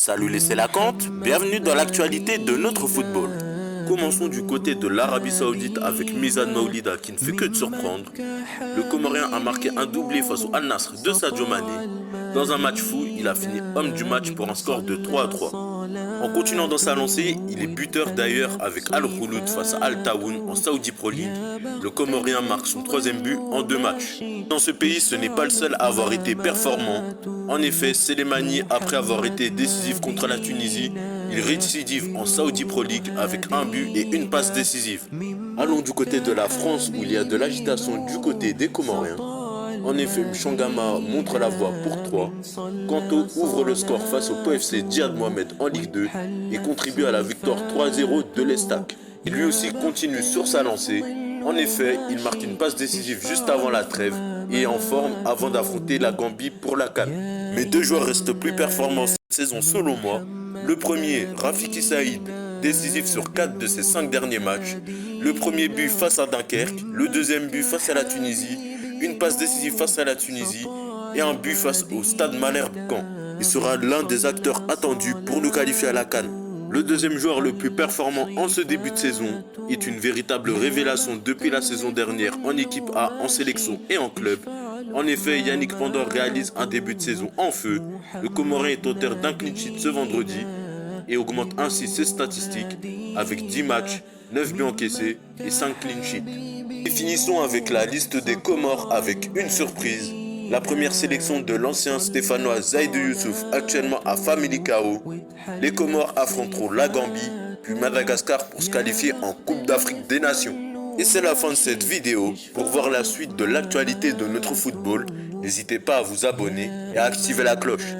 Salut les Sélacantes, bienvenue dans l'actualité de notre football. Commençons du côté de l'Arabie Saoudite avec Mizan Maoulida qui ne fait que de surprendre. Le Comorien a marqué un doublé face au Al-Nassr de Sadio Mané. Dans un match fou, il a fini homme du match pour un score de 3-3. En continuant dans sa lancée, il est buteur d'ailleurs avec Al-Khouloud face à Al-Tawoun en Saudi Pro League. Le Comorien marque son troisième but en 2 matchs. Dans ce pays, ce n'est pas le seul à avoir été performant. En effet, Selemani, après avoir été décisif contre la Tunisie, il récidive en Saudi Pro League avec un but et une passe décisive. Allons du côté de la France où il y a de l'agitation du côté des Comoriens. En effet, Mchangama montre la voie pour 3. Kanto ouvre le score face au PFC Djihad Mohamed en Ligue 2 et contribue à la victoire 3-0 de l'Estac. Il lui aussi continue sur sa lancée. En effet, il marque une passe décisive juste avant la trêve et est en forme avant d'affronter la Gambie pour la CAN. Mais deux joueurs restent plus performants cette saison selon moi. Le premier, Rafiki Saïd, décisif sur 4 de ses 5 derniers matchs. Le premier but face à Dunkerque, le deuxième but face à la Tunisie, une passe décisive face à la Tunisie et un but face au Stade Malherbe Caen. Il sera l'un des acteurs attendus pour nous qualifier à la CAN. Le deuxième joueur le plus performant en ce début de saison est une véritable révélation depuis la saison dernière en équipe A, en sélection et en club. En effet, Yannick Pandor réalise un début de saison en feu. Le Comorien est auteur d'un clean sheet ce vendredi et augmente ainsi ses statistiques avec 10 matchs, 9 buts encaissés et 5 clean sheets. Et finissons avec la liste des Comores avec une surprise. La première sélection de l'ancien stéphanois Zaïdou Youssouf, actuellement à Famalicão. Les Comores affronteront la Gambie, puis Madagascar pour se qualifier en Coupe d'Afrique des Nations. Et c'est la fin de cette vidéo. Pour voir la suite de l'actualité de notre football, n'hésitez pas à vous abonner et à activer la cloche.